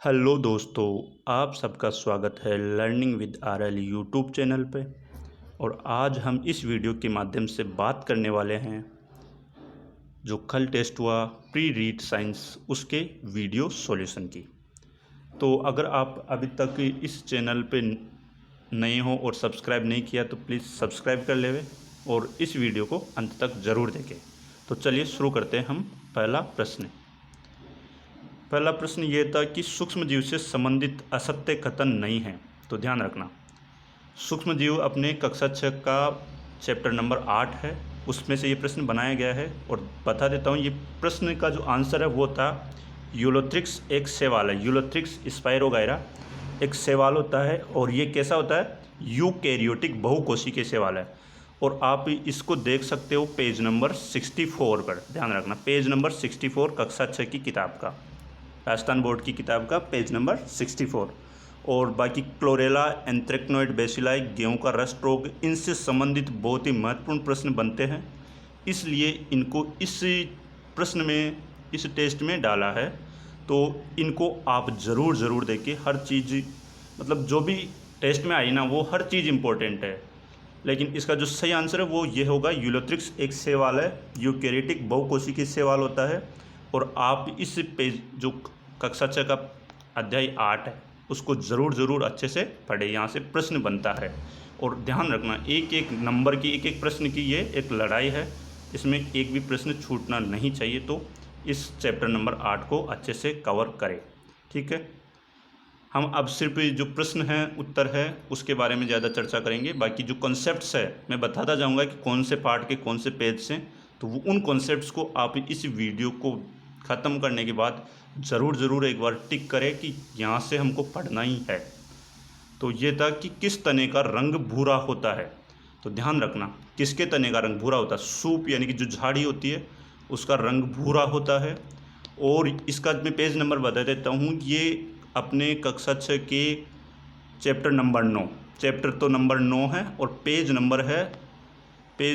Hello दोस्तों, आप सबका स्वागत है learning with RL YouTube channel पे। और आज हम इस वीडियो के माध्यम से बात करने वाले हैं जो कल टेस्ट हुआ प्री रीड साइंस उसके वीडियो सॉल्यूशन की। तो अगर आप अभी तक इस चैनल पे नए हो और सब्सक्राइब नहीं किया तो प्लीज़ सब्सक्राइब कर लेवे और इस वीडियो को अंत तक ज़रूर देखें। तो चलिए शुरू करते हैं हम। पहला प्रश्न ये था कि सूक्ष्म जीव से संबंधित असत्य कथन नहीं है। तो ध्यान रखना, सूक्ष्म जीव अपने कक्षा 6 का चैप्टर नंबर 8 है, उसमें से ये प्रश्न बनाया गया है। और बता देता हूँ, ये प्रश्न का जो आंसर है वो था यूलोथ्रिक्स एक शैवाल है। यूलोथ्रिक्स स्पाइरोगायरा एक शैवाल होता है और ये कैसा होता है, यूकैरियोटिक बहुकोशिकीय शैवाल है। और आप इसको देख सकते हो पेज नंबर 64 पर। ध्यान रखना, पेज नंबर 64 कक्षा 6 की किताब का, राजस्थान बोर्ड की किताब का पेज नंबर 64। और बाकी क्लोरेला, एंथ्रेक्नोइड बेसिलाई, गेहूं का रस्ट रोग, इनसे संबंधित बहुत ही महत्वपूर्ण प्रश्न बनते हैं, इसलिए इनको इस प्रश्न में, इस टेस्ट में डाला है। तो इनको आप ज़रूर देखिए। हर चीज़ मतलब जो भी टेस्ट में आई ना, वो हर चीज़ इम्पोर्टेंट है। लेकिन इसका जो सही आंसर है वो ये होगा, यूलोथ्रिक्स एक शैवाल है, यूकैरियोटिक बहुकोशिकीय शैवाल होता है। और आप इस पेज जो कक्षा 6 का अध्याय 8 है उसको ज़रूर अच्छे से पढ़े, यहाँ से प्रश्न बनता है। और ध्यान रखना, एक एक नंबर की, एक एक प्रश्न की ये एक लड़ाई है, इसमें एक भी प्रश्न छूटना नहीं चाहिए। तो इस चैप्टर नंबर 8 को अच्छे से कवर करें, ठीक है। हम अब सिर्फ जो प्रश्न हैं, उत्तर है, उसके बारे में ज़्यादा चर्चा करेंगे। बाकी जो कॉन्सेप्ट्स है मैं बताता जाऊंगा कि कौन से पार्ट के कौन से पेज से। तो वो उन कॉन्सेप्ट्स को आप इस वीडियो को ख़त्म करने के बाद ज़रूर एक बार टिक करें कि यहाँ से हमको पढ़ना ही है। तो ये था कि किस तने का रंग भूरा होता है। तो ध्यान रखना, किसके तने का रंग भूरा होता है, सूप यानी कि जो झाड़ी होती है उसका रंग भूरा होता है। और इसका मैं पेज नंबर बता देता हूँ, ये अपने कक्षा 6 के चैप्टर नंबर 9, चैप्टर तो नंबर 9 है और पेज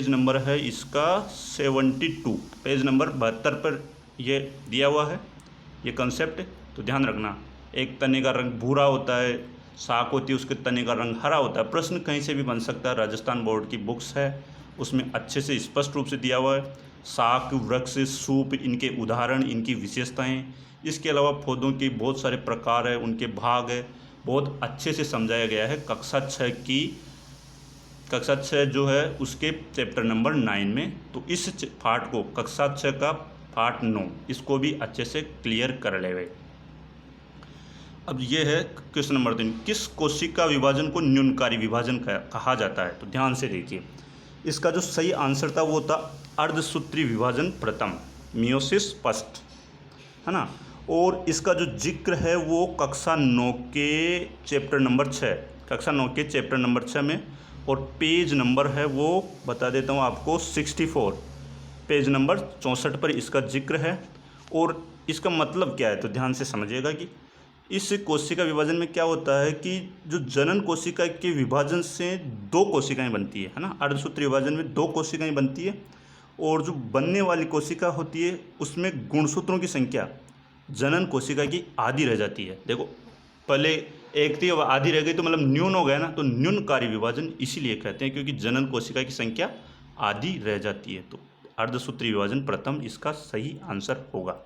नंबर है इसका 72, पेज नंबर 72 पर ये दिया हुआ है ये कंसेप्ट। तो ध्यान रखना, एक तने का रंग भूरा होता है, साग होती है उसके तने का रंग हरा होता है। प्रश्न कहीं से भी बन सकता है, राजस्थान बोर्ड की बुक्स है उसमें अच्छे से स्पष्ट रूप से दिया हुआ है। साग, वृक्ष, सूप, इनके उदाहरण, इनकी विशेषताएं, इसके अलावा पौधों के बहुत सारे प्रकार है, उनके भाग है, बहुत अच्छे से समझाया गया है कक्षा 6 जो है उसके चैप्टर नंबर 9 में। तो इस पार्ट को, कक्षा 6 का पार्ट 9, इसको भी अच्छे से क्लियर कर ले गए। अब ये है क्वेश्चन नंबर 3, किस कोशिका विभाजन को न्यूनकारी विभाजन कहा जाता है। तो ध्यान से देखिए, इसका जो सही आंसर था वो था अर्धसूत्री विभाजन प्रथम, मियोसिस फर्स्ट, है ना। और इसका जो जिक्र है वो कक्षा 9 के चैप्टर नंबर 6, कक्षा 9 के चैप्टर नंबर 6 में। और पेज नंबर है वो बता देता हूँ आपको 64, पेज नंबर 64 पर इसका जिक्र है। और इसका मतलब क्या है, तो ध्यान से समझिएगा कि इस कोशिका विभाजन में क्या होता है कि जो जनन कोशिका के विभाजन से 2 कोशिकाएं बनती है ना, अर्धसूत्री विभाजन में 2 कोशिकाएं बनती है। और जो बनने वाली कोशिका होती है उसमें गुणसूत्रों की संख्या जनन कोशिका की आधी रह जाती है। देखो, पहले एक थी, अब आधी रह गई, तो मतलब न्यून हो गया ना। तो न्यूनकारी विभाजन इसीलिए कहते हैं क्योंकि जनन कोशिका की संख्या आधी रह जाती है। तो अर्धसूत्री विभाजन प्रथम इसका सही आंसर होगा,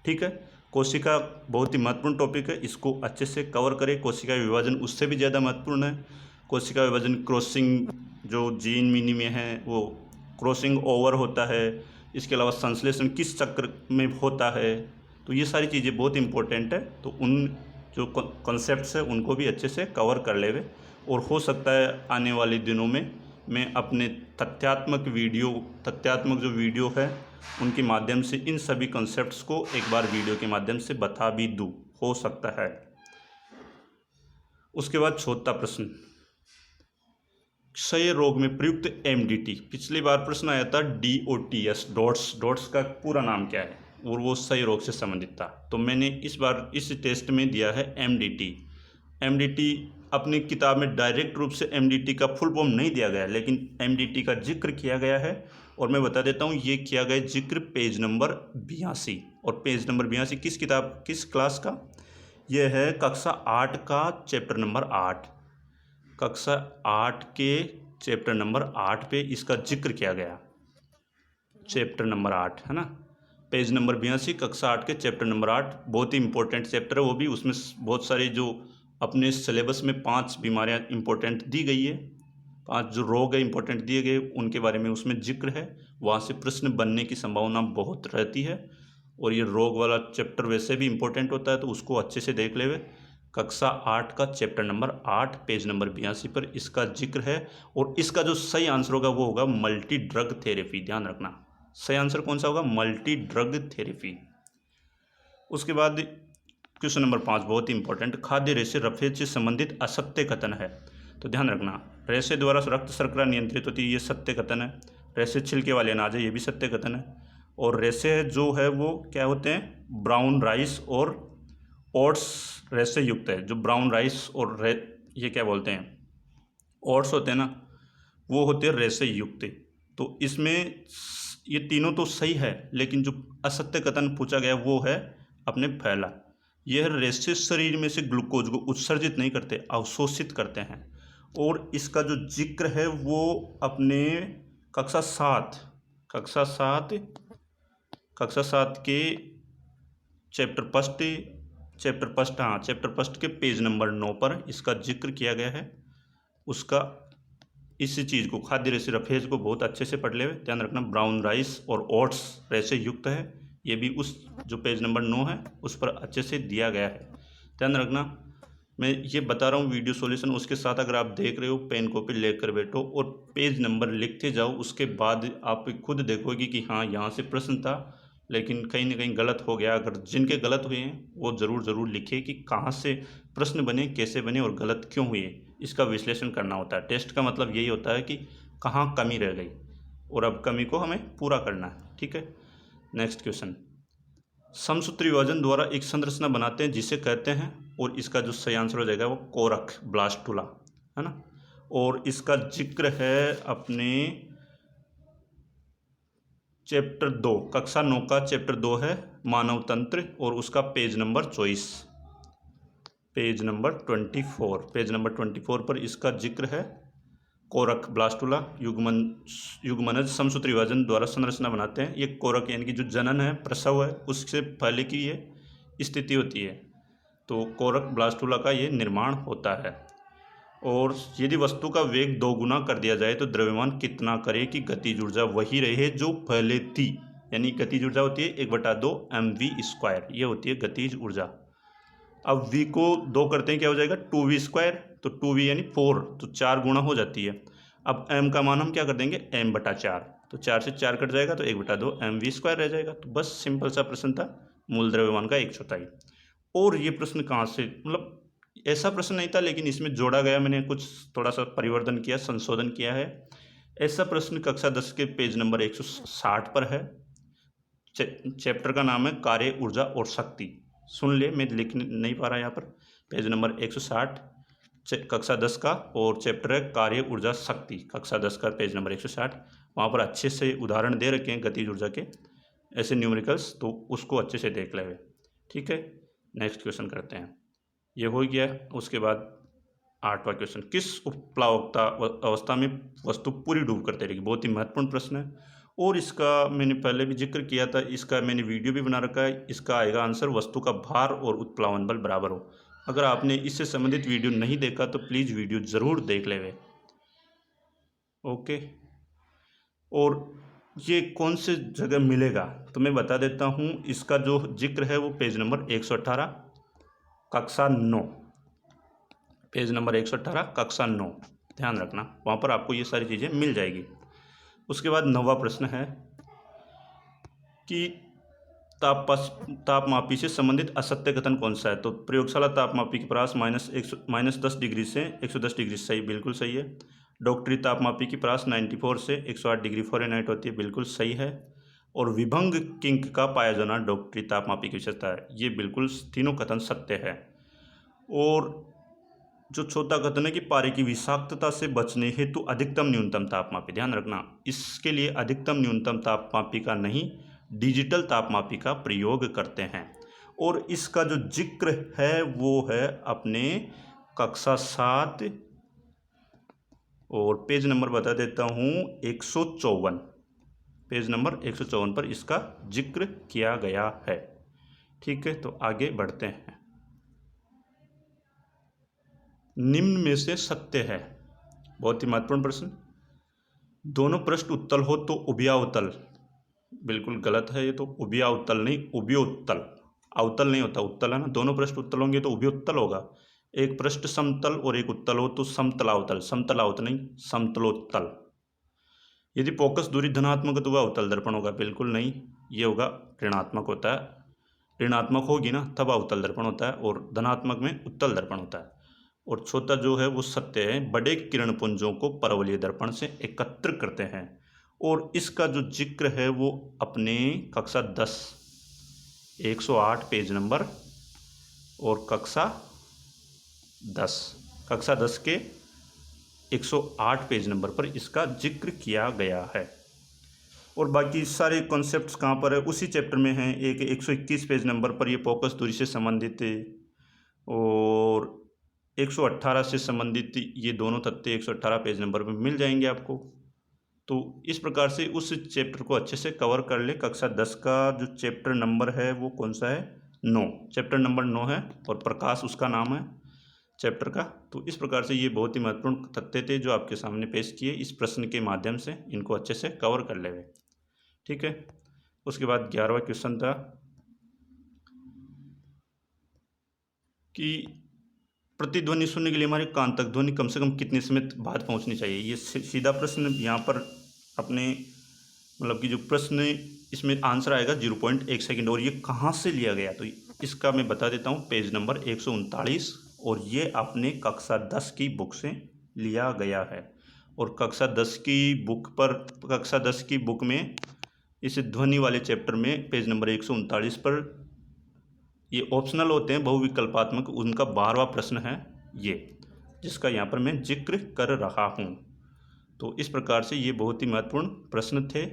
ठीक है। कोशिका बहुत ही महत्वपूर्ण टॉपिक है, इसको अच्छे से कवर करें। कोशिका विभाजन उससे भी ज़्यादा महत्वपूर्ण है। कोशिका विभाजन क्रॉसिंग जो जीन मिनी में है वो क्रॉसिंग ओवर होता है। इसके अलावा संश्लेषण किस चक्र में होता है, तो ये सारी चीज़ें बहुत इंपॉर्टेंट है। तो उन जो कॉन्सेप्ट्स है उनको भी अच्छे से कवर कर लेवे। और हो सकता है आने वाले दिनों में मैं अपने तथ्यात्मक जो वीडियो है उनके माध्यम से इन सभी कॉन्सेप्ट्स को एक बार वीडियो के माध्यम से बता भी दूँ, हो सकता है। उसके बाद चौथा प्रश्न, क्षय रोग में प्रयुक्त एमडीटी। पिछली बार प्रश्न आया था डीओटीएस, डॉट्स का पूरा नाम क्या है, और वो क्षय रोग से संबंधित था। तो मैंने इस बार इस टेस्ट में दिया है एमडीटी। अपनी किताब में डायरेक्ट रूप से एमडीटी का फुल फॉर्म नहीं दिया गया, लेकिन एमडीटी का जिक्र किया गया है। और मैं बता देता हूँ, ये किया गया जिक्र पेज नंबर 82। और पेज नंबर 82 किस क्लास का, यह है कक्षा 8 का चैप्टर नंबर 8। कक्षा 8 के चैप्टर नंबर 8 पे इसका जिक्र किया गया। चैप्टर नंबर 8 है ना, पेज नंबर 82, कक्षा 8 के चैप्टर नंबर 8। बहुत ही इंपॉर्टेंट चैप्टर है वो भी। उसमें बहुत सारी जो अपने सिलेबस में 5 बीमारियां इंपॉर्टेंट दी गई है, 5 जो रोग है इंपॉर्टेंट दिए गए, उनके बारे में उसमें जिक्र है। वहाँ से प्रश्न बनने की संभावना बहुत रहती है। और ये रोग वाला चैप्टर वैसे भी इंपॉर्टेंट होता है, तो उसको अच्छे से देख ले। कक्षा 8 का चैप्टर नंबर 8 पेज नंबर 82 पर इसका जिक्र है। और इसका जो सही आंसर होगा वो होगा मल्टी ड्रग थेरेपी। ध्यान रखना, सही आंसर कौन सा होगा? Multi drug therapy. उसके बाद क्वेश्चन नंबर 5 बहुत ही इंपॉर्टेंट, खाद्य रेशे रफेज से संबंधित असत्य कथन है। तो ध्यान रखना, रेशे द्वारा रक्त शर्करा नियंत्रित होती है, ये सत्य कथन है। रेशे छिलके वाले अनाज है, ये भी सत्य कथन है। और रेशे जो है वो क्या होते हैं? ब्राउन राइस और ओट्स रेशे युक्त है। जो ब्राउन राइस और ये क्या बोलते हैं, ओट्स होते हैं ना, वो होते हैं रेशे युक्त। तो इसमें ये तीनों तो सही है, लेकिन जो असत्य कथन पूछा गया वो है अपने पहला। यह रेशे शरीर में से ग्लूकोज को उत्सर्जित नहीं करते, अवशोषित करते हैं। और इसका जो जिक्र है वो अपने कक्षा 7 के चैप्टर फर्स्ट के पेज नंबर 9 पर इसका जिक्र किया गया है। उसका इस चीज़ को, खाद्य रेशे रफेज को बहुत अच्छे से पढ़ ले। ध्यान रखना, ब्राउन राइस और ओट्स रेशे युक्त है, ये भी उस जो पेज नंबर 9 है उस पर अच्छे से दिया गया है। ध्यान रखना, मैं ये बता रहा हूँ वीडियो सॉल्यूशन, उसके साथ अगर आप देख रहे हो पेन कॉपी लेकर बैठो और पेज नंबर लिखते जाओ। उसके बाद आप खुद देखोगे कि हाँ यहाँ से प्रश्न था, लेकिन कहीं ना कहीं गलत हो गया। अगर जिनके गलत हुए हैं वो ज़रूर लिखे कि कहाँ से प्रश्न बने, कैसे बने और गलत क्यों हुए। इसका विश्लेषण करना होता है। टेस्ट का मतलब यही होता है कि कहाँ कमी रह गई और अब कमी को हमें पूरा करना है। ठीक है, नेक्स्ट क्वेश्चन, समसूत्री विभाजन द्वारा एक संरचना बनाते हैं जिसे कहते हैं, और इसका जो सही आंसर हो जाएगा वो कोरक ब्लास्टुला है ना। और इसका जिक्र है अपने चैप्टर 2, कक्षा 9 का चैप्टर 2 है मानव तंत्र, और उसका पेज नंबर 24, पेज नंबर 24 पर इसका जिक्र है। कोरक ब्लास्टुला युग्मनज समसूत्री विभाजन द्वारा संरचना बनाते हैं। ये कोरक यानी कि जो जनन है, प्रसव है, उससे पहले की ये स्थिति होती है। तो कोरक ब्लास्टुला का ये निर्माण होता है। और यदि वस्तु का वेग 2 गुना कर दिया जाए तो द्रव्यमान कितना करे कि गतिज ऊर्जा वही रहे जो पहले थी। यानी गतिज ऊर्जा होती है 1/2 mv², ये होती है गतिज ऊर्जा। अब v को 2 करते हैं क्या हो जाएगा? 2v²। तो 2v यानी 4, तो 4 गुना हो जाती है। अब m का मान हम क्या कर देंगे? m/4, तो 4 से 4 कट जाएगा तो 1/2 mv² रह जाएगा। तो बस सिंपल सा प्रश्न था, मूल द्रव्यमान का 1/4। और ये प्रश्न कहाँ से, मतलब ऐसा प्रश्न नहीं था, लेकिन इसमें जोड़ा गया, मैंने कुछ थोड़ा सा परिवर्तन किया, संशोधन किया है। ऐसा प्रश्न कक्षा 10 के पेज नंबर 160 पर है। चैप्टर का नाम है कार्य, ऊर्जा और शक्ति। सुन ले, मैं लिख नहीं पा रहा यहाँ पर। पेज नंबर 160 कक्षा 10 का, और चैप्टर है कार्य, ऊर्जा, शक्ति, कक्षा 10 का पेज नंबर 160। वहाँ पर अच्छे से उदाहरण दे रखे हैं गतिज ऊर्जा के, ऐसे न्यूमेरिकल्स, तो उसको अच्छे से देख ले। ठीक है, नेक्स्ट क्वेश्चन करते हैं। ये हो गया। उसके बाद 8वां क्वेश्चन, किस उपप्लावकता अवस्था में वस्तु पूरी डूब कर तैरेगी? बहुत ही महत्वपूर्ण प्रश्न है, और इसका मैंने पहले भी जिक्र किया था, इसका मैंने वीडियो भी बना रखा है। इसका आएगा आंसर, वस्तु का भार और उत्प्लावन बल बराबर हो। अगर आपने इससे संबंधित वीडियो नहीं देखा तो प्लीज़ वीडियो ज़रूर देख लेवे। ओके, और ये कौन से जगह मिलेगा तो मैं बता देता हूँ। इसका जो जिक्र है वो पेज नंबर 118 कक्षा 9, पेज नंबर 118 कक्षा 9, ध्यान रखना, वहाँ पर आपको ये सारी चीज़ें मिल जाएगी। उसके बाद 9वां प्रश्न है कि तापमापी से संबंधित असत्य कथन कौन सा है? तो प्रयोगशाला तापमापी के परास -10 डिग्री से 110 डिग्री, सही, बिल्कुल सही है। डॉक्टरी तापमापी की परास 94 से 108 डिग्री फ़ारेनहाइट होती है, बिल्कुल सही है। और विभंग किंक का पाया जाना डॉक्टरी तापमापी की विशेषता है, ये बिल्कुल तीनों कथन सत्य है। और जो चौथा कथन है कि पारे की विषाक्तता से बचने हेतु अधिकतम न्यूनतम तापमापी, ध्यान रखना, इसके लिए अधिकतम न्यूनतम तापमापी का नहीं, डिजिटल तापमापी का प्रयोग करते हैं। और इसका जो जिक्र है वो है अपने कक्षा 7 और पेज नंबर बता देता हूँ 154। पेज नंबर 154 पर इसका जिक्र किया गया है। ठीक है, तो आगे बढ़ते हैं। निम्न में से सत्य है, बहुत ही महत्वपूर्ण प्रश्न। दोनों पृष्ठ उत्तल हो तो उभयावतल, बिल्कुल गलत है ये तो। उभयावतल नहीं, उभयोत्तल। अवतल नहीं होता, उत्तल है ना। दोनों पृष्ठ उत्तल होंगे तो उभयोत्तल होगा। एक पृष्ठ समतल और एक उत्तल हो तो समतलावतल। समतलावतल नहीं, समतलोत्तल। यदि फोकस दूरी धनात्मक है तो वह अवतल दर्पण होगा, बिल्कुल नहीं, ये होगा ऋणात्मक होता है। ऋणात्मक होगी ना तब अवतल दर्पण होता है, और धनात्मक में उत्तल दर्पण होता है। और चौथा जो है वो सत्य है, बड़े किरण पुंजों को परवलयी दर्पण से एकत्र करते हैं। और इसका जो जिक्र है वो अपने कक्षा 10 108 पेज नंबर और कक्षा 10 के 108 पेज नंबर पर इसका जिक्र किया गया है। और बाकी सारे कॉन्सेप्ट्स कहाँ पर है, उसी चैप्टर में हैं। एक 121 पेज नंबर पर ये फोकस दूरी से संबंधित है, और 118 से संबंधित ये दोनों तथ्य 118 पेज नंबर पर मिल जाएंगे आपको। तो इस प्रकार से उस चैप्टर को अच्छे से कवर कर ले। कक्षा 10 का जो चैप्टर नंबर है वो कौन सा है, 9। चैप्टर नंबर 9 है, और प्रकाश उसका नाम है चैप्टर का। तो इस प्रकार से ये बहुत ही महत्वपूर्ण तथ्य थे जो आपके सामने पेश किए। इस प्रश्न के माध्यम से इनको अच्छे से कवर कर ले। ठीक है, उसके बाद 11वां क्वेश्चन था कि प्रतिध्वनि सुनने के लिए हमारे कान तक ध्वनि कम से कम कितने समय बाद पहुंचनी चाहिए। ये सीधा प्रश्न यहाँ पर अपने मतलब कि जो प्रश्न इसमें आंसर आएगा 0.1 सेकंड। और ये कहाँ से लिया गया तो इसका मैं बता देता हूँ, पेज नंबर 139, और ये अपने कक्षा 10 की बुक से लिया गया है। और कक्षा 10 की बुक में इस ध्वनि वाले चैप्टर में पेज नंबर 139 पर ये ऑप्शनल होते हैं बहुविकल्पात्मक, उनका 12वां प्रश्न है ये, जिसका यहाँ पर मैं जिक्र कर रहा हूँ। तो इस प्रकार से ये बहुत ही महत्वपूर्ण प्रश्न थे।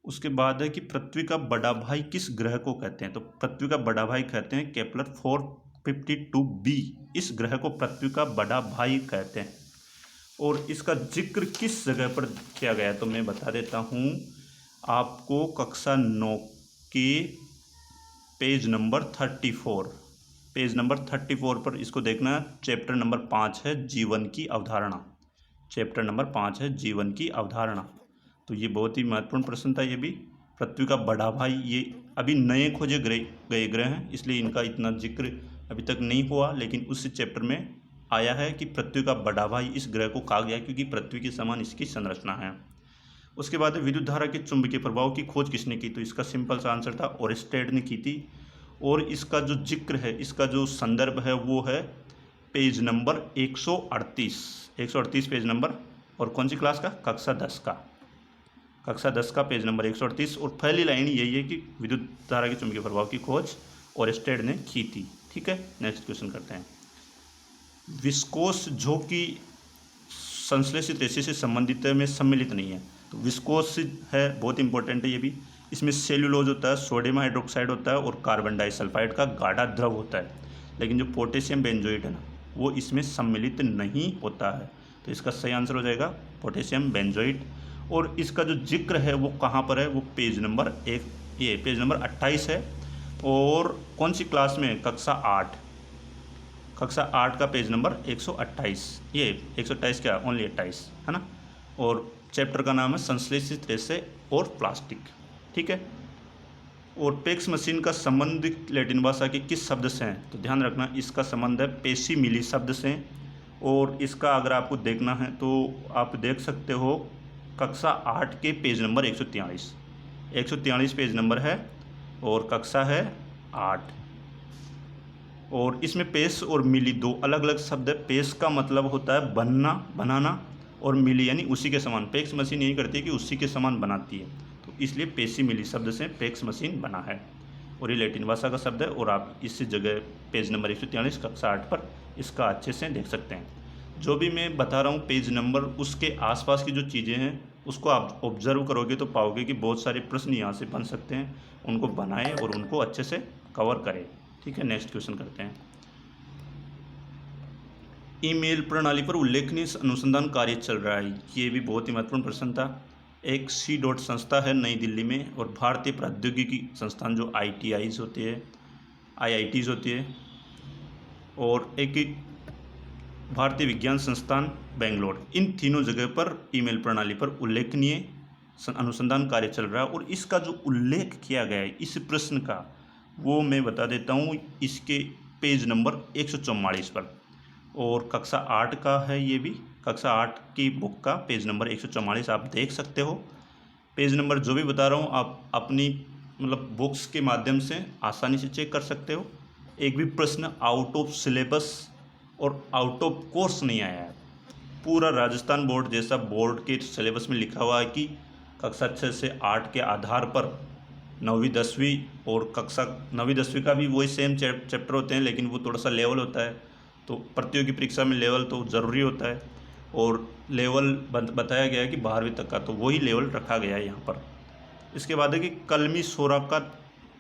उसके बाद है कि पृथ्वी का बड़ा भाई किस ग्रह को कहते हैं। तो पृथ्वी का बड़ा भाई कहते हैं केपलर 452b। इस ग्रह को पृथ्वी का बड़ा भाई कहते हैं। और इसका जिक्र किस जगह पर किया गया है तो मैं बता देता हूँ आपको। कक्षा 9 के पेज नंबर 34, पेज नंबर 34 पर इसको देखना। चैप्टर नंबर 5 है जीवन की अवधारणा। चैप्टर नंबर 5 है जीवन की अवधारणा। तो ये बहुत ही महत्वपूर्ण प्रश्न था। ये भी पृथ्वी का बड़ा भाई, ये अभी नए खोजे गए ग्रह हैं, इसलिए इनका इतना जिक्र अभी तक नहीं हुआ। लेकिन उस चैप्टर में आया है कि पृथ्वी का बड़ा भाई इस ग्रह को कहा गया क्योंकि पृथ्वी के समान इसकी संरचना है। उसके बाद विद्युत धारा के चुंबकीय प्रभाव की खोज किसने की। तो इसका सिंपल सा आंसर था ओरेस्टेड ने की थी। और इसका जो जिक्र है, इसका जो संदर्भ है वो है पेज नंबर 138 पेज नंबर। और कौन सी क्लास का, कक्षा 10 का पेज नंबर 138। और पहली लाइन यही है कि विद्युत धारा के चुंबकीय प्रभाव की खोज ओरेस्टेड ने की थी। ठीक है, नेक्स्ट क्वेश्चन करते हैं। विस्कोस जो कि संश्लेषित रेशे से संबंधित है में सम्मिलित नहीं है। तो विस्कोस है, बहुत इंपॉर्टेंट है ये भी। इसमें सेल्यूलोज होता है, सोडियम हाइड्रोक्साइड होता है और कार्बन डाइसल्फाइड का गाढ़ा द्रव होता है। लेकिन जो पोटेशियम बेंजोइट है ना, वो इसमें सम्मिलित नहीं होता है। तो इसका सही आंसर हो जाएगा पोटेशियम बेंजोइट। और इसका जो जिक्र है वो कहाँ पर है, वो पेज नंबर 28 है। और कौन सी क्लास में, कक्षा 8 का पेज नंबर 128। ये 128 क्या, ओनली 28 है ना। और चैप्टर का नाम है संश्लेषित रेशे और प्लास्टिक। ठीक है। और पेक्स मशीन का संबंध लैटिन भाषा के किस शब्द से है। तो ध्यान रखना, इसका संबंध है पेशी मिली शब्द से। और इसका अगर आपको देखना है तो आप देख सकते हो कक्षा 8 के पेज नंबर 143 पेज नंबर है, और कक्षा है 8। और इसमें पेश और मिली दो अलग अलग शब्द है। पेश का मतलब होता है बनना, बनाना, और मिली यानी उसी के समान। पेक्स मशीन यही करती है कि उसी के समान बनाती है, तो इसलिए पेशी मिली शब्द से पेक्स मशीन बना है। और ये लैटिन भाषा का शब्द है। और आप इस जगह पेज नंबर 143 कक्षा 8 पर इसका अच्छे से देख सकते हैं। जो भी मैं बता रहा हूँ पेज नंबर, उसके आसपास की जो चीज़ें हैं उसको आप ऑब्जर्व करोगे तो पाओगे कि बहुत सारे प्रश्न यहाँ से बन सकते हैं। उनको बनाएं और उनको अच्छे से कवर करें। ठीक है, नेक्स्ट क्वेश्चन करते हैं। ईमेल प्रणाली पर उल्लेखनीय अनुसंधान कार्य चल रहा है। ये भी बहुत ही महत्वपूर्ण प्रश्न था। एक सी डॉट संस्था है नई दिल्ली में, और भारतीय प्रौद्योगिकी संस्थान जो ITIs होती है, IITs होती है, और एक भारतीय विज्ञान संस्थान बेंगलोर, इन तीनों जगह पर ईमेल प्रणाली पर उल्लेखनीय अनुसंधान कार्य चल रहा है। और इसका जो उल्लेख किया गया है इस प्रश्न का, वो मैं बता देता हूँ इसके पेज नंबर 144 पर, और कक्षा 8 का है। ये भी कक्षा 8 की बुक का पेज नंबर 144 आप देख सकते हो। पेज नंबर जो भी बता रहा हूँ आप अपनी मतलब बुक्स के माध्यम से आसानी से चेक कर सकते हो। एक भी प्रश्न आउट ऑफ सिलेबस और आउट ऑफ कोर्स नहीं आया है। पूरा राजस्थान बोर्ड जैसा बोर्ड के सिलेबस में लिखा हुआ है कि कक्षा 6 से 8 के आधार पर 9वीं 10वीं, और कक्षा 9वीं 10वीं का भी वही सेम चैप्टर होते हैं, लेकिन वो थोड़ा सा लेवल होता है। तो प्रतियोगी परीक्षा में लेवल तो ज़रूरी होता है, और लेवल बताया गया है कि 12वीं तक का, तो वही लेवल रखा गया है यहाँ पर। इसके बाद है कि कलमी सोरा का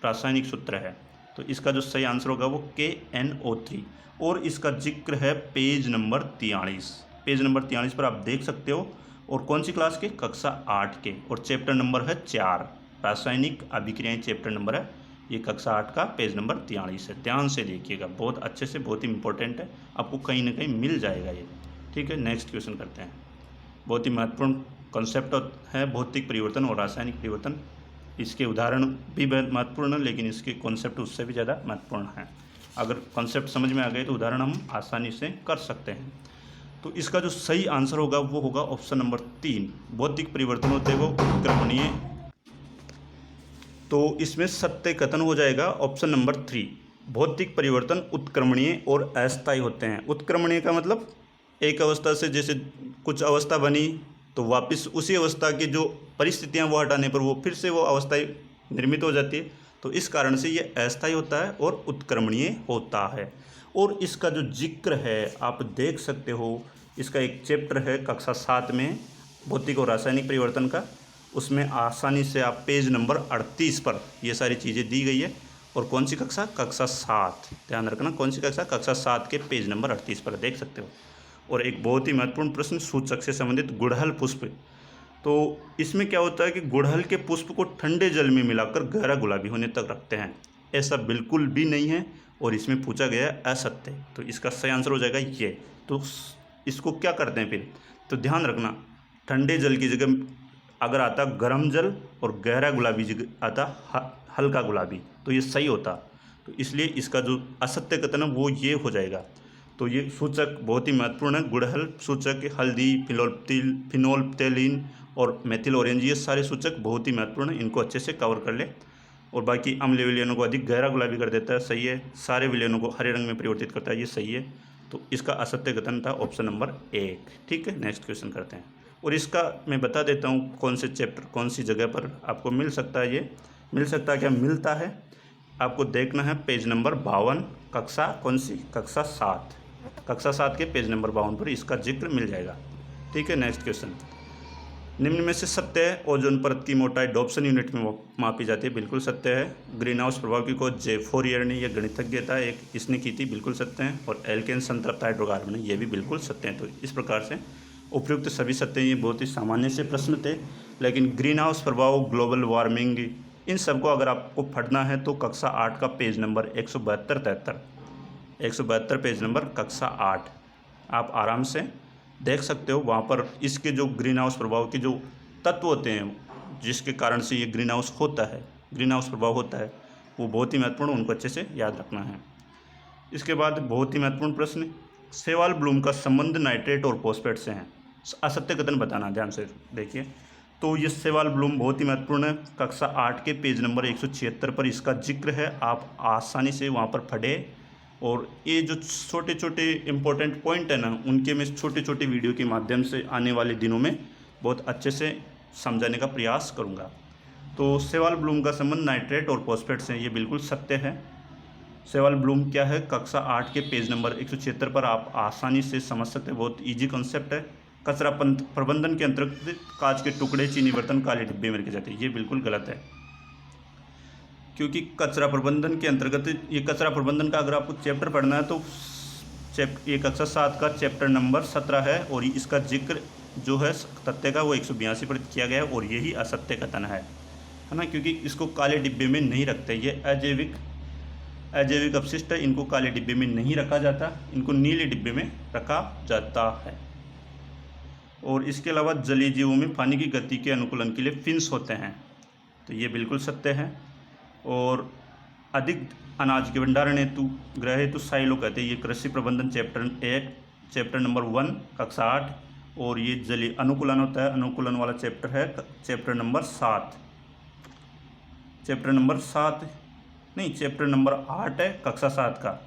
रासायनिक सूत्र है, तो इसका जो सही आंसर होगा वो KNO3, और इसका जिक्र है पेज नंबर 43। पेज नंबर 43 पर आप देख सकते हो। और कौन सी क्लास के? कक्षा 8 के, और चैप्टर नंबर है 4, रासायनिक अभिक्रियाएं चैप्टर नंबर है। ये कक्षा 8 का पेज नंबर 43 है। ध्यान से देखिएगा, बहुत अच्छे से, बहुत ही इंपॉर्टेंट है, आपको कहीं ना कहीं मिल जाएगा ये। ठीक है, नेक्स्ट क्वेश्चन करते हैं। बहुत ही महत्वपूर्ण कॉन्सेप्ट है भौतिक परिवर्तन और रासायनिक परिवर्तन। इसके उदाहरण भी बहुत महत्वपूर्ण है, लेकिन इसके कॉन्सेप्ट उससे भी ज़्यादा महत्वपूर्ण है। अगर कॉन्सेप्ट समझ में आ गए तो उदाहरण हम आसानी से कर सकते हैं। तो इसका जो सही आंसर होगा वो होगा ऑप्शन नंबर 3, भौतिक परिवर्तन होते हैं वो उत्क्रमणीय। तो इसमें सत्य कथन हो जाएगा ऑप्शन नंबर 3, भौतिक परिवर्तन उत्क्रमणीय और अस्थायी होते हैं। उत्क्रमणीय का मतलब एक अवस्था से जैसे कुछ अवस्था बनी तो वापस उसी अवस्था की जो परिस्थितियां वो हटाने पर वो फिर से वो अवस्था निर्मित हो जाती है। तो इस कारण से ये अस्थायी होता है और उत्क्रमणीय होता है। और इसका जो जिक्र है आप देख सकते हो, इसका एक चैप्टर है कक्षा 7 में भौतिक और रासायनिक परिवर्तन का, उसमें आसानी से आप पेज नंबर 38 पर ये सारी चीज़ें दी गई है। और कौन सी कक्षा? कक्षा 7, ध्यान रखना कौन सी कक्षा? कक्षा 7 के पेज नंबर 38 पर देख सकते हो। और एक बहुत ही महत्वपूर्ण प्रश्न सूचक से संबंधित गुड़हल पुष्प। तो इसमें क्या होता है कि गुड़हल के पुष्प को ठंडे जल में मिलाकर गहरा गुलाबी होने तक रखते हैं। ऐसा बिल्कुल भी नहीं है, और इसमें पूछा गया है असत्य। तो इसका सही आंसर हो जाएगा ये। तो इसको क्या करते हैं फिर? तो ध्यान रखना, ठंडे जल की जगह अगर आता गर्म जल, और गहरा गुलाबी जगह आता हल्का गुलाबी, तो ये सही होता। तो इसलिए इसका जो असत्य कथन है वो ये हो जाएगा। तो ये सूचक बहुत ही महत्वपूर्ण है। गुड़हल सूचक, हल्दी, फिनोल्फ्थेलिन और मेथिल ऑरेंज, ये सारे सूचक बहुत ही महत्वपूर्ण है, इनको अच्छे से कवर कर ले। और बाकी अम्लीय विलयनों को अधिक गहरा गुलाबी कर देता है, सही है। सारे विलयनों को हरे रंग में परिवर्तित करता है, ये सही है। तो इसका असत्य कथन था ऑप्शन नंबर 1। ठीक है, नेक्स्ट क्वेश्चन करते हैं। और इसका मैं बता देता हूँ कौन से चैप्टर कौन सी जगह पर आपको मिल सकता है। ये मिल सकता है, क्या मिलता है आपको देखना है पेज नंबर 52, कक्षा कौन सी? कक्षा 7। कक्षा 7 के पेज नंबर 52 पर इसका जिक्र मिल जाएगा। ठीक है, नेक्स्ट क्वेश्चन। निम्न में से सत्य है ओजोन परत की मोटाई डॉप्सन यूनिट में मापी जाती है? बिल्कुल सत्य है। ग्रीन हाउस प्रभाव की खोज जे फोरियर ने, यह गणितज्ञ था एक, इसने की थी, बिल्कुल सत्य है। और एल्केन संतृप्त हाइड्रोकार्बन है, ये भी बिल्कुल सत्य है। तो इस प्रकार से उपयुक्त सभी सत्य, ये बहुत ही सामान्य से प्रश्न थे। लेकिन ग्रीन हाउस प्रभाव, ग्लोबल वार्मिंग, इन सबको अगर आपको पढ़ना है तो कक्षा 8 का पेज नंबर 172 पेज नंबर कक्षा 8 आप आराम से देख सकते हो। वहाँ पर इसके जो ग्रीन हाउस प्रभाव के जो तत्व होते हैं जिसके कारण से ये ग्रीन हाउस प्रभाव होता है, वो बहुत ही महत्वपूर्ण, उनको अच्छे से याद रखना है। इसके बाद बहुत ही महत्वपूर्ण प्रश्न, सेवाल ब्लूम का संबंध नाइट्रेट और फॉस्फेट से है? असत्य कथन बताना, ध्यान से देखिए। तो ये सेवाल ब्लूम बहुत ही महत्वपूर्ण है। कक्षा 8 के पेज नंबर 176 पर इसका जिक्र है, आप आसानी से वहाँ पर पढ़े। और ये जो छोटे छोटे इम्पोर्टेंट पॉइंट है ना, उनके मैं छोटे छोटे वीडियो के माध्यम से आने वाले दिनों में बहुत अच्छे से समझाने का प्रयास करूँगा। तो सेवाल ब्लूम का संबंध नाइट्रेट और फॉस्फेट से, ये बिल्कुल सत्य है। सेवाल ब्लूम क्या है? कक्षा 8 के पेज नंबर 176 पर आप आसानी से समझ सकते हैं, बहुत ईजी कॉन्सेप्ट है। कचरा प्रबंधन के अंतर्गत कांच के टुकड़े, चीनी बर्तन काले डिब्बे में रखे जाते हैं। ये बिल्कुल गलत है, क्योंकि कचरा प्रबंधन के अंतर्गत ये कचरा प्रबंधन का अगर आपको चैप्टर पढ़ना है तो ये कक्षा 7 का चैप्टर नंबर 17 है, और इसका जिक्र जो है तथ्य का वो 182 पर किया गया है, और यही असत्य कथन है ना, क्योंकि इसको काले डिब्बे में नहीं रखते। ये अजैविक अपशिष्ट है, इनको काले डिब्बे में नहीं रखा जाता, इनको नीले डिब्बे में रखा जाता है। और इसके अलावा जलीय जीवों में पानी की गति के अनुकूलन के लिए फिन्स होते हैं, तो ये बिल्कुल सत्य है। और अधिक अनाज के भंडारण हेतु गृह हेतु साइलो कहते हैं। ये कृषि प्रबंधन चैप्टर नंबर 1 कक्षा 8, और ये जलीय अनुकूलन होता है, अनुकूलन वाला चैप्टर है चैप्टर नंबर 7 चैप्टर नंबर 8 है कक्षा 7 का,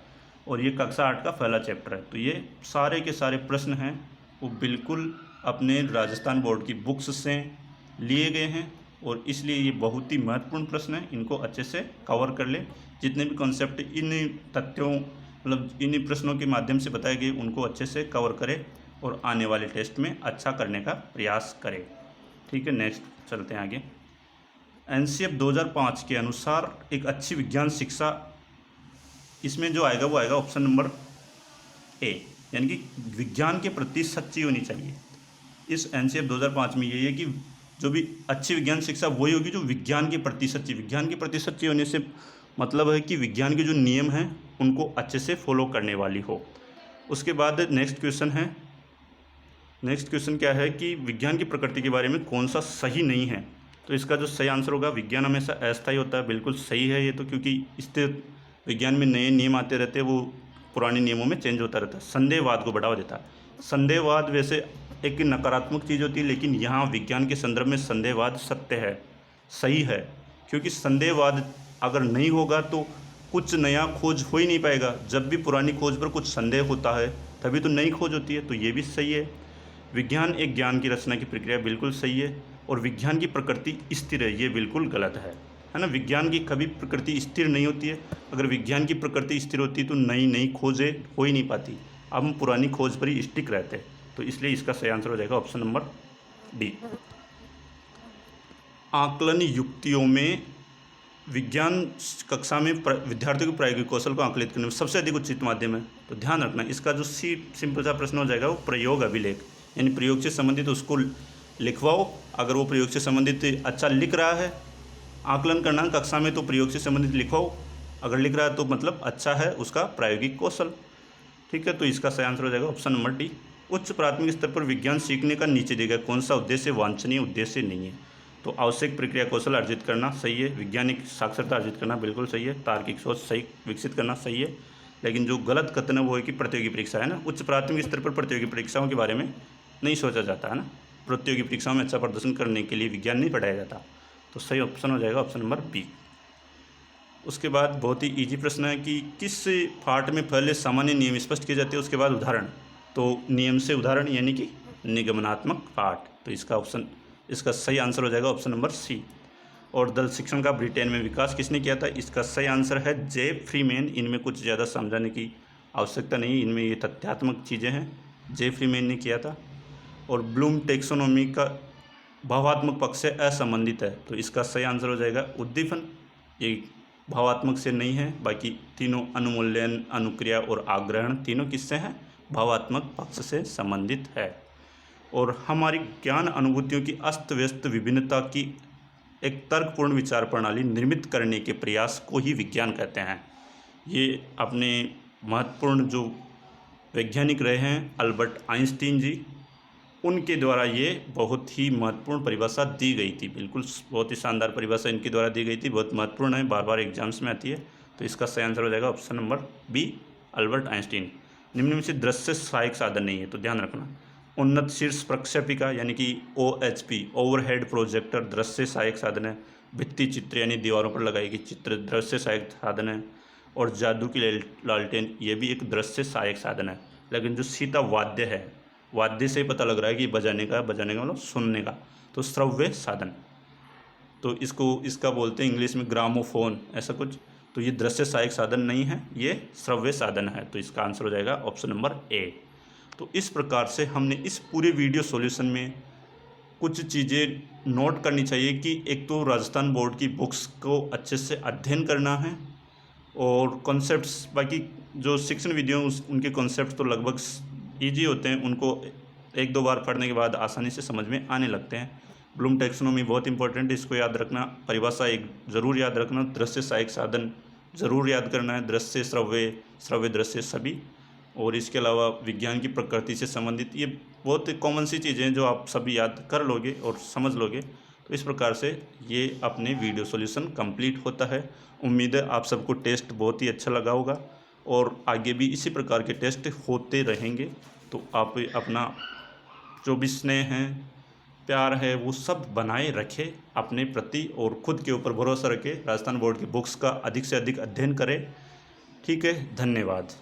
और ये कक्षा 8 का पहला चैप्टर है। तो ये सारे के सारे प्रश्न हैं वो बिल्कुल अपने राजस्थान बोर्ड की बुक्स से लिए गए हैं, और इसलिए ये बहुत ही महत्वपूर्ण प्रश्न है, इनको अच्छे से कवर कर ले। जितने भी कॉन्सेप्ट इन तथ्यों मतलब इन प्रश्नों के माध्यम से बताए गए उनको अच्छे से कवर करें, और आने वाले टेस्ट में अच्छा करने का प्रयास करें। ठीक है, नेक्स्ट चलते हैं आगे। एनसीएफ 2005 के अनुसार एक अच्छी विज्ञान शिक्षा, इसमें जो आएगा वो आएगा ऑप्शन नंबर ए, यानी कि विज्ञान के प्रति सच्ची होनी चाहिए। इस एनसीएफ 2005 में यही है कि जो भी अच्छी विज्ञान शिक्षा वही होगी जो विज्ञान के प्रति सच्ची। विज्ञान के प्रति सच्ची होने से मतलब है कि विज्ञान के जो नियम हैं उनको अच्छे से फॉलो करने वाली हो। उसके बाद नेक्स्ट क्वेश्चन क्या है कि विज्ञान की प्रकृति के बारे में कौन सा सही नहीं है। तो इसका जो सही आंसर होगा, विज्ञान हमेशा अस्थायी होता है। बिल्कुल सही है ये तो, क्योंकि स्थिर विज्ञान में नए नियम आते रहते हैं, वो पुराने नियमों में चेंज होता रहता है। संदेहवाद को बढ़ावा देता है। संदेहवाद वैसे एक नकारात्मक चीज़ होती है, लेकिन यहाँ विज्ञान के संदर्भ में संदेहवाद सत्य है, सही है, क्योंकि संदेहवाद अगर नहीं होगा तो कुछ नया खोज हो ही नहीं पाएगा। जब भी पुरानी खोज पर कुछ संदेह होता है तभी तो नई खोज होती है, तो ये भी सही है। विज्ञान एक ज्ञान की रचना की प्रक्रिया, बिल्कुल सही है। और विज्ञान की प्रकृति स्थिर है, ये बिल्कुल गलत है ना। विज्ञान की कभी प्रकृति स्थिर नहीं होती है। अगर विज्ञान की प्रकृति स्थिर होती तो नई खोजें हो ही नहीं पाती। अब हम पुरानी खोज पर ही स्टिक रहते हैं, तो इसलिए इसका सही आंसर हो जाएगा ऑप्शन नंबर डी। आकलन युक्तियों में विज्ञान कक्षा में विद्यार्थियों के प्रायोगिक कौशल को आकलित करने में सबसे अधिक उचित माध्यम है। तो ध्यान रखना, इसका जो सिंपल सा प्रश्न हो जाएगा वो प्रयोग अभिलेख, यानी प्रयोग से संबंधित उसको लिखवाओ। अगर वो प्रयोग से संबंधित अच्छा लिख रहा है, आकलन करना कक्षा में, तो प्रयोग से संबंधित लिखवाओ। अगर लिख रहा है तो मतलब अच्छा है उसका प्रायोगिक कौशल। ठीक है, तो इसका सही आंसर हो जाएगा ऑप्शन नंबर डी। उच्च प्राथमिक स्तर पर विज्ञान सीखने का नीचे दिया गया कौन सा उद्देश्य वांछनीय उद्देश्य नहीं है। तो आवश्यक प्रक्रिया कौशल अर्जित करना सही है, वैज्ञानिक साक्षरता अर्जित करना बिल्कुल सही है, तार्किक सोच सही विकसित करना सही है। लेकिन जो गलत कथन है वो है कि प्रतियोगी परीक्षा है ना, उच्च प्राथमिक स्तर पर प्रतियोगी परीक्षाओं के बारे में नहीं सोचा जाता है ना। प्रतियोगी परीक्षाओं में अच्छा प्रदर्शन करने के लिए विज्ञान नहीं पढ़ाया जाता, तो सही ऑप्शन हो जाएगा ऑप्शन नंबर बी। उसके बाद बहुत ही इजी प्रश्न है कि किस पाठ में पहले सामान्य नियम स्पष्ट किए जाते हैं, उसके बाद उदाहरण। तो नियम से उदाहरण यानी कि निगमनात्मक पाठ, तो इसका सही आंसर हो जाएगा ऑप्शन नंबर सी। और दल शिक्षण का ब्रिटेन में विकास किसने किया था, इसका सही आंसर है जे फ्रीमैन। इनमें कुछ ज़्यादा समझाने की आवश्यकता नहीं, इनमें ये तथ्यात्मक चीज़ें हैं, जे फ्रीमैन ने किया था। और ब्लूम टेक्सोनोमी का भावात्मक पक्ष से असंबंधित है, तो इसका सही आंसर हो जाएगा उद्दीपन। ये भावात्मक से नहीं है, बाकी तीनों अनुमूल्यन, अनुक्रिया और आग्रहण तीनों किससे हैं, भावात्मक पक्ष से संबंधित है। और हमारी ज्ञान अनुभूतियों की अस्त व्यस्त विभिन्नता की एक तर्कपूर्ण विचार प्रणाली निर्मित करने के प्रयास को ही विज्ञान कहते हैं। ये अपने महत्वपूर्ण जो वैज्ञानिक रहे हैं अल्बर्ट आइंस्टीन जी, उनके द्वारा ये बहुत ही महत्वपूर्ण परिभाषा दी गई थी। बिल्कुल बहुत ही शानदार परिभाषा इनके द्वारा दी गई थी, बहुत महत्वपूर्ण है, बार बार एग्जाम्स में आती है। तो इसका सही आंसर हो जाएगा option number B, Albert Einstein. निम्न में से दृश्य सहायक साधन नहीं है, तो ध्यान रखना। उन्नत शीर्ष प्रक्षेपिका यानी कि OHP ओवरहेड प्रोजेक्टर दृश्य सहायक साधन है। भित्ति चित्र यानी दीवारों पर लगाई गई चित्र दृश्य सहायक साधन है। और जादू की लालटेन ये भी एक दृश्य सहायक साधन है। लेकिन जो सीधा वाद्य है, वाद्य से ही पता लग रहा है कि बजाने का मतलब सुनने का, तो श्रव्य साधन, तो इसका बोलते हैं इंग्लिश में ग्रामोफोन ऐसा कुछ। तो ये दृश्य सहायक साधन नहीं है, ये श्रव्य साधन है। तो इसका आंसर हो जाएगा ऑप्शन नंबर ए। तो इस प्रकार से हमने इस पूरे वीडियो सॉल्यूशन में कुछ चीज़ें नोट करनी चाहिए कि एक तो राजस्थान बोर्ड की बुक्स को अच्छे से अध्ययन करना है, और कॉन्सेप्ट्स बाकी जो शिक्षण विधियों उनके कॉन्सेप्ट तो लगभग ईजी होते हैं, उनको एक दो बार पढ़ने के बाद आसानी से समझ में आने लगते हैं। ब्लूम टैक्सोनॉमी बहुत इंपॉर्टेंट है, इसको याद रखना। परिभाषा एक ज़रूर याद रखना। दृश्य सहायक साधन ज़रूर याद करना है, दृश्य श्रव्य, श्रव्य दृश्य सभी। और इसके अलावा विज्ञान की प्रकृति से संबंधित ये बहुत कॉमन सी चीज़ें हैं जो आप सभी याद कर लोगे और समझ लोगे। तो इस प्रकार से ये अपने वीडियो सॉल्यूशन कंप्लीट होता है। उम्मीद है आप सबको टेस्ट बहुत ही अच्छा लगा होगा, और आगे भी इसी प्रकार के टेस्ट होते रहेंगे। तो आप अपना जो भी स्नेह है, प्यार है, वो सब बनाए रखें अपने प्रति, और ख़ुद के ऊपर भरोसा रखें। राजस्थान बोर्ड की बुक्स का अधिक से अधिक अध्ययन करें। ठीक है, धन्यवाद।